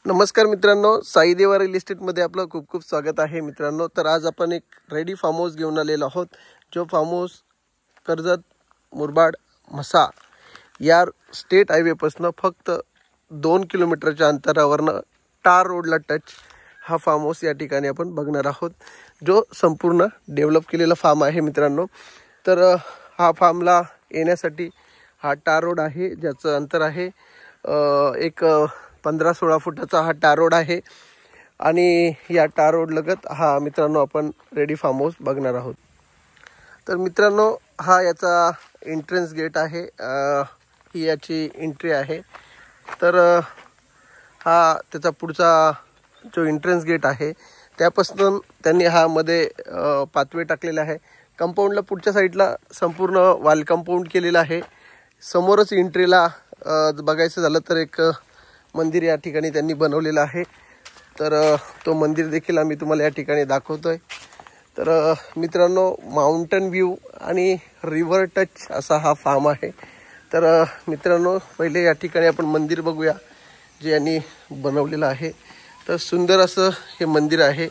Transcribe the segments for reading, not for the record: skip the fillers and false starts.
नमस्कार मित्रांनो, साई देवा रिअल इस्टेटमध्ये आपलं खूप खूप स्वागत आहे मित्रांनो। तर आज आपण एक रेडी फार्म हाऊस घेऊन आलेलो आहोत, जो फार्म हाऊस कर्जत मुरबाड म्हसा या स्टेट हायवेपासून फक्त 2 किलोमीटरच्या अंतरावरनं टार रोडला टच हा फार्म हाऊस या ठिकाणी आपण बघणार आहोत, जो संपूर्ण डेव्हलप केलेला फार्म आहे मित्रांनो। तर हा फार्मला येण्यासाठी हा टार रोड आहे, ज्याचं अंतर आहे एक 15-16 फुटाचा हा टार रोड आहे। आणि या टार रोड लगत हा मित्रांनो आपण रेडी फार्म हाऊस बघणार आहोत। तर मित्रांनो, हा याचा एंट्रन्स गेट आहे, ही याची एंट्री आहे। तर हा त्याचा पुढचा जो एंट्रन्स गेट आहे त्यापासून त्यांनी हा मध्ये पाथवे टाकलेला आहे। कंपाऊंडला पुढच्या साईडला संपूर्ण वॉल कंपाऊंड केलेला आहे। समोरच एंट्रीला बघायचं झालं तर एक मंदिर या ठिकाणी त्यांनी बनवलेलं आहे। तर तो मंदिर देखील आम्ही तुम्हाला या ठिकाणी दाखवतोय। तर मित्रांनो, माउंटन व्ह्यू आणि रिव्हर टच असा हा फार्म आहे। तर मित्रांनो, पहिले या ठिकाणी आपण मंदिर बघूया, जे यांनी बनवलेलं आहे। तर सुंदर असं हे मंदिर आहे,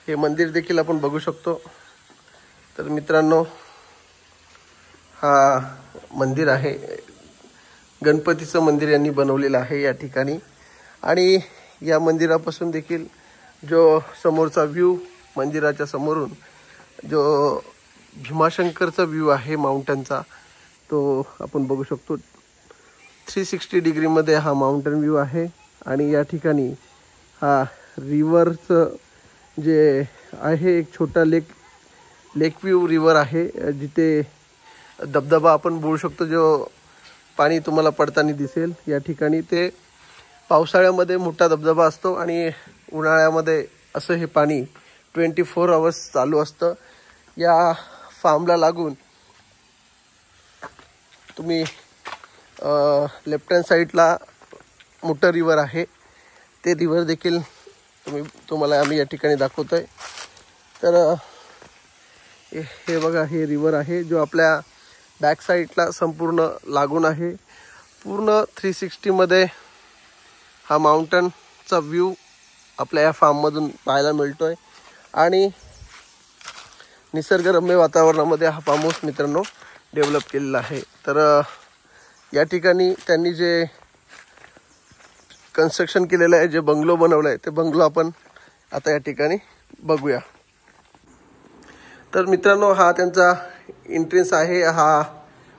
हे मंदिर देखील आपण बघू शकतो। तर मित्रांनो, हा मंदिर आहे, गणपतीचं मंदिर यांनी बनवलेलं आहे या ठिकाणी। आणि या मंदिरापासून देखील जो समोरचा व्ह्यू, मंदिराच्या समोरून जो भीमाशंकरचा व्ह्यू आहे माउंटनचा, तो आपण बघू शकतो। 360 डिग्रीमध्ये हा माउंटन व्ह्यू आहे। आणि या ठिकाणी हा रिव्हरचं जे आहे एक छोटा लेक व्ह्यू रिव्हर आहे, जिथे धबधबा आपण बोलू शकतो, जो पाणी तुम्हाला पडताना दिसेल या ठिकाणी। ते पावसाळ्यामध्ये मोठा धबधबा असतो आणि उन्हाळ्यामध्ये असं हे पाणी 24 आवर्स चालू असतं। या फार्मला लागून तुम्ही लेफ्ट हँड साईडला मोठं रिव्हर आहे, ते रिव्हर देखील तुम्हाला आम्ही या ठिकाणी दाखवतोय। तर हे बघा, हे रिव्हर आहे, जो आपल्या बॅक साईडला संपूर्ण लागून आहे। पूर्ण 360 मध्ये हा माउंटनचा व्ह्यू आपल्या या फार्ममधून पाहायला मिळतोय। आणि निसर्गरम्य वातावरणामध्ये हा फार्म हाऊस मित्रांनो डेव्हलप केलेला आहे। तर या ठिकाणी त्यांनी जे कन्स्ट्रक्शन केलेलं आहे, जे बंगलो बनवलं आहे, ते बंगलो आपण आता या ठिकाणी बघूया। तर मित्रांनो, हा त्यांचा एंट्रन्स आहे, हा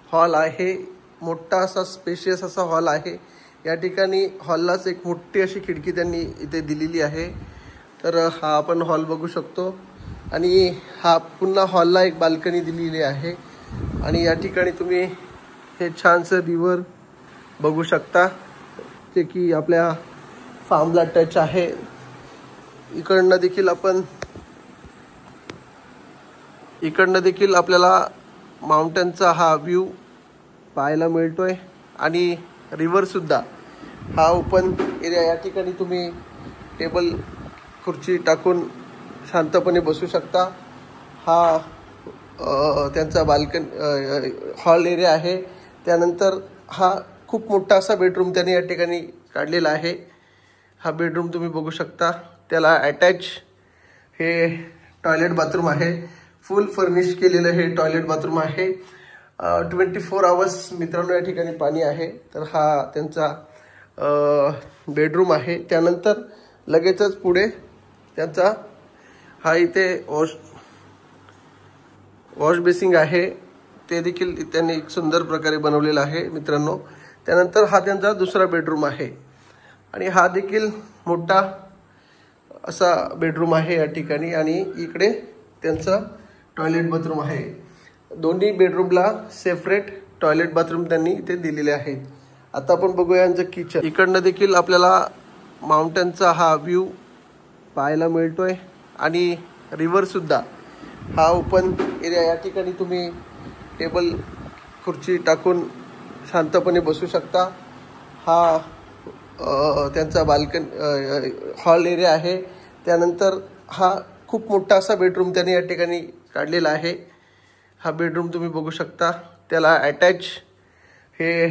हॉल आहे, मोठा असा स्पेशियस असा हॉल आहे। या ठिकाणी हॉललाच एक मोठी अशी खिडकी त्यांनी इथे दिलेली आहे। तर हा आपण हॉल बघू शकतो। आणि हा पुन्हा हॉलला एक बाल्कनी दिलेली आहे। आणि या ठिकाणी तुम्ही हे छानसं रिव्हर बघू शकता, जे की आपल्या फार्मला टच आहे। इकडनं देखील आपल्याला माउंटनचा हा व्ह्यू पाहायला मिळतोय। आणि रिव्हर सुद्धा हा ओपन एरिया, या ठिकाणी तुम्ही टेबल खुर्ची टाकून शांतपणे बसू शकता। हा त्यांचा हॉल एरिया आहे। त्यानंतर हा खूप मोठा असा बेडरूम त्यांनी या ठिकाणी काढलेला आहे। हा बेडरूम तुम्ही बघू शकता, त्याला अटॅच हे टॉयलेट बाथरूम आहे, फुल फर्निश केलेलं हे टॉयलेट बाथरूम आहे। 24 आवर्स मित्रांनो या ठिकाणी पाणी आहे। तर हा त्यांचा बेडरूम आहे। त्यानंतर लगेचच पुढे त्यांचा हा इथे वॉश बेसिंग आहे, ते देखील त्यांनी एक सुंदर प्रकारे बनवलेला आहे मित्रांनो। त्यानंतर हा त्यांचा दुसरा बेडरूम आहे, आणि हा देखील मोठा असा बेडरूम आहे या ठिकाणी। आणि इकडे त्यांचा टॉयलेट बाथरूम आहे। दोन्ही बेडरूमला सेपरेट टॉयलेट बाथरूम त्यांनी इथे दिलेले आहेत। आता आपण बघूया यांचं किचन। इकडनं देखील आपल्याला माउंटनचा हा व्ह्यू पाहायला मिळतोय। आणि रिव्हर सुद्धा हा ओपन एरिया, या ठिकाणी तुम्ही टेबल खुर्ची टाकून शांतपणे बसू शकता। हा त्यांचा हॉल एरिया आहे। त्यानंतर हा खूप मोठा असा बेडरूम त्यांनी या ठिकाणी काढलेला आहे। हा बेडरूम तुम्ही बघू शकता, त्याला अटॅच हे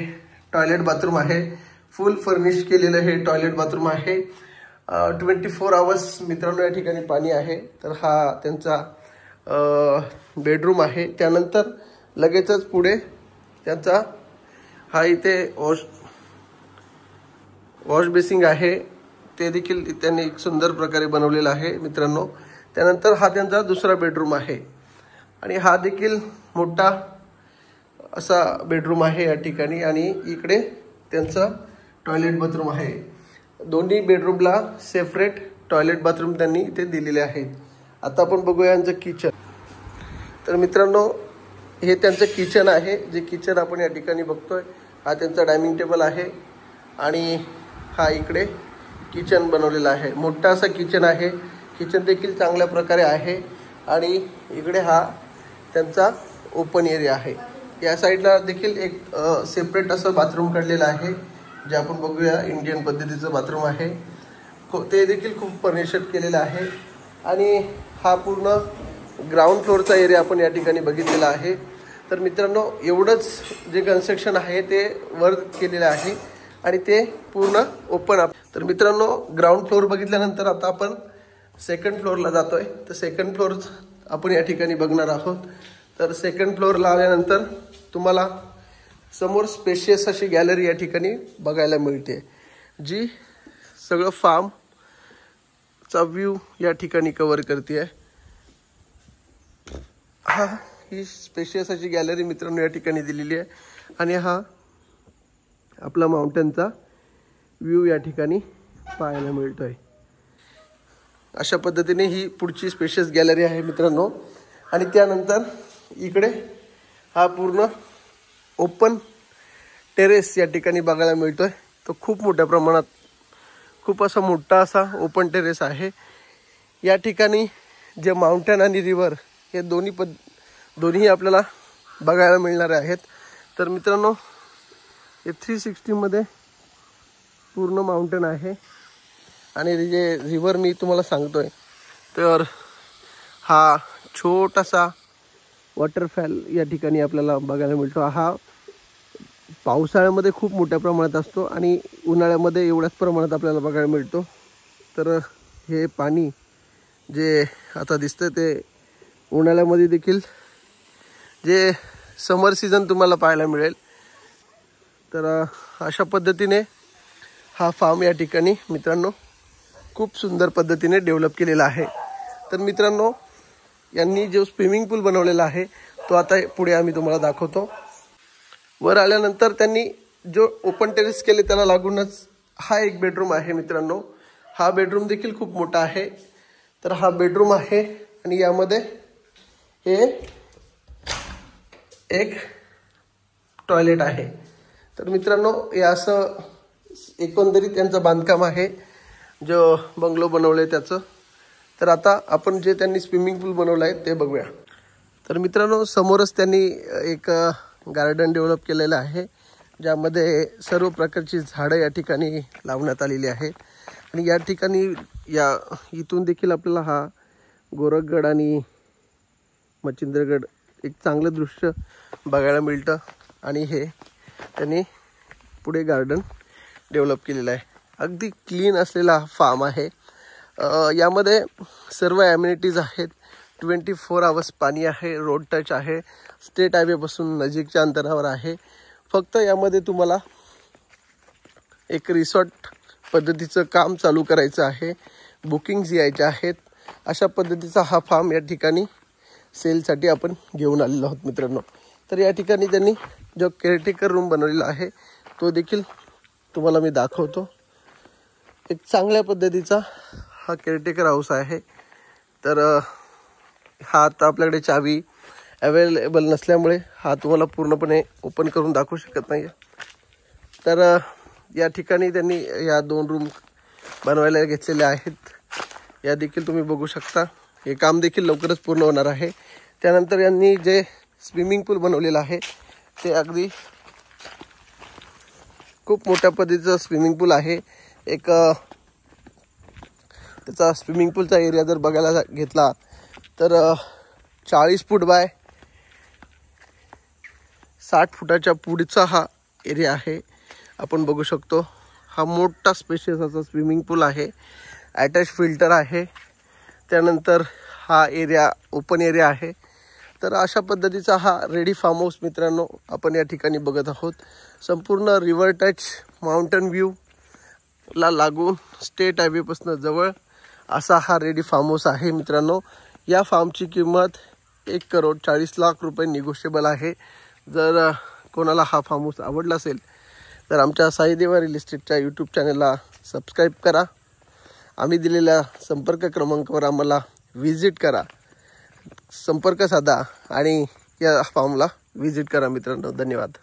टॉयलेट बाथरूम आहे, फुल फर्निश केलेलं हे टॉयलेट बाथरूम आहे। 24 आवर्स मित्रांनो या ठिकाणी पाणी आहे। तर हा त्यांचा बेडरूम आहे। त्यानंतर लगेचच पुढे त्यांचा हा इथे वॉश बेसिंग आहे, ते देखील त्यांनी एक सुंदर प्रकारे बनवलेला आहे मित्रांनो। त्यानंतर हा त्यांचा दुसरा बेडरूम आहे आणि हा देखील मोठा असा बेडरूम आहे या ठिकाणी आणि इकडे त्यांचा टॉयलेट बाथरूम आहे। दोन्ही बेडरूमला सेपरेट टॉयलेट बाथरूम त्यांनी इथे दिलेले आहेत। आता आपण बघूया यांचं किचन। तर मित्रांनो हे त्यांचं किचन आहे, जे किचन आपण या ठिकाणी बघतोय। हा त्यांचा डायनिंग टेबल आहे आणि हा इकडे किचन बनवलेला आहे। मोठा असा किचन आहे, किचन देखील चांगल्या प्रकारे आहे आणि इकडे हा त्यांचा ओपन एरिया आहे। या साईडला देखील एक सेपरेट असं बाथरूम काढलेलं आहे, जे आपण बघूया इंडियन पद्धतीचं बाथरूम आहे। ते देखील खूप फर्निश्ड केलेलं आहे आणि हा पूर्ण ग्राउंड फ्लोअरचा एरिया आपण या ठिकाणी बघितलेला आहे। तर मित्रांनो एवढंच जे कन्स्ट्रक्शन आहे ते वर केलेलं आहे आणि ते पूर्ण ओपन अप। तर मित्रांनो ग्राउंड फ्लोअर बघितल्यानंतर आता आपण सेकंड फ्लोअरला जातोय। तर सेकंड फ्लोअर आपण या ठिकाणी बघणार आहोत। तर सेकंड फ्लोअरला आल्यानंतर तुम्हाला समोर स्पेशियस अशी गॅलरी या ठिकाणी बघायला मिळते, जी सगळं फार्मचा व्ह्यू या ठिकाणी कव्हर करते। ही स्पेशियस अशी गॅलरी मित्रांनो या ठिकाणी दिलेली आहे आणि हा आपला माउंटेनचा व्ह्यू या ठिकाणी पाहायला मिळतोय। अशा पद्धतीने ही पुढची स्पेशियस गॅलरी आहे मित्रांनो। आणि त्यानंतर इकडे हा पूर्ण ओपन टेरेस या ठिकाणी बघायला मिळतोय। तो खूप मोठ्या प्रमाणात खूप असा मोठा असा ओपन टेरेस आहे। या ठिकाणी जे माउंटेन आणि रिव्हर हे दोन्ही आपल्याला बघायला मिळणार आहेत। तर मित्रांनो हे 360 मध्ये पूर्ण माउंटेन आहे आणि जे रिव्हर मी तुम्हाला सांगतोय, तर हा छोटासा वॉटरफॉल या ठिकाणी आपल्याला बघायला मिळतो। हा पावसाळ्यामध्ये खूप मोठ्या प्रमाणात असतो आणि उन्हाळ्यामध्ये एवढ्याच प्रमाणात आपल्याला बघायला मिळतो। तर हे पाणी जे आता दिसतंय ते उन्हाळ्यामध्ये देखील जे समर सीझन तुम्हाला पाहायला मिळेल। तर अशा पद्धतीने हा फार्म या ठिकाणी मित्रांनो खूप सुंदर पद्धतीने डेव्हलप केलेला आहे। तर मित्रांनो यांनी जो स्विमिंग पूल बनवलेला आहे तो आता पुढे आम्ही तुम्हाला दाखवतो। वर आल्यानंतर त्यांनी जो ओपन टेरेस केले त्याला लागूनच हा एक बेडरूम आहे मित्रांनो। हा बेडरूम देखील खूप मोठा आहे। तर हा बेडरूम आहे आणि यामध्ये हे एक टॉयलेट आहे। तर मित्रांनो हे असं एकंदरीत त्यांचं बांधकाम आहे, जो बंगलो बनवलंय त्याचं। तर आता आपण जे त्यांनी स्विमिंग पूल बनवलं आहे ते बघूया। तर मित्रांनो समोरच त्यांनी एक गार्डन डेव्हलप केलेलं आहे, ज्यामध्ये सर्व प्रकारची झाडं या ठिकाणी लावण्यात आलेली आहेत। आणि या ठिकाणी इथून देखील आपल्याला हा गोरखगड आणि मच्छिंद्रगड एक चांगलं दृश्य बघायला मिळतं। आणि हे त्यांनी पुढे गार्डन डेव्हलप केलेलं आहे। अगदी क्लीन असलेला फार्म आहे। यामध्ये सर्व ॲम्युनिटीज आहेत। 24 आवर्स पाणी आहे, रोड टच आहे, स्टेट हायवेपासून नजीकच्या अंतरावर आहे। फक्त यामध्ये तुम्हाला एक रिसॉर्ट पद्धतीचं काम चालू करायचं आहे, बुकिंग्स यायच्या आहेत। अशा पद्धतीचा हा फार्म या ठिकाणी सेलसाठी आपण घेऊन आलेलो आहोत मित्रांनो। तर या ठिकाणी त्यांनी जो केअरटेकर रूम बनवलेला आहे तो देखील तुम्हाला मी दाखवतो। एक चांगल्या पद्धतीचा हा केअरटेकर हाऊस आहे। तर हा आता आपल्याकडे चावी अवेलेबल नसल्यामुळे हा तुम्हाला पूर्णपणे ओपन करून दाखवू शकत नाही। तर या ठिकाणी त्यांनी या 2 रूम बनवायला घेतलेल्या आहेत, या देखील तुम्ही बघू शकता। हे काम देखील लवकरच पूर्ण होणार आहे। त्यानंतर यांनी जे स्विमिंग पूल बनवलेलं आहे ते अगदी खूप मोठ्या पद्धतीचं स्विमिंग पूल आहे। एक त्याचा स्विमिंग पूलचा एरिया जर बघायला घेतला तर 40 फूट बाय 60 फुटाच्या पुढचा हा एरिया आहे, आपण बघू शकतो। हा मोठा स्पेशियस असा स्विमिंग पूल आहे, अटॅच फिल्टर आहे, त्यानंतर हा एरिया ओपन एरिया आहे। तर अशा पद्धतीचा हा रेडी फार्म हाऊस मित्रांनो आपण या ठिकाणी बघत आहोत। संपूर्ण रिव्हर टच, माउंटन व्ह्यू ला लागून स्टेट हायवे पासून जवळ असा हा रेडी फार्म हाऊस आहे मित्रांनो। या फार्मची किंमत 1,40,00,000 रुपये निगोशिएबल आहे। जर कोणाला हा फार्म हाऊस आवडला असेल तर आमच्या साई देवा रिअल इस्टेटच्या यूट्यूब चॅनलला सबस्क्राईब करा। आम्ही दिलेल्या संपर्क क्रमांकावर आम्हाला व्हिजिट करा, संपर्क साधा आणि या फार्मला व्हिजिट करा मित्रांनो। धन्यवाद।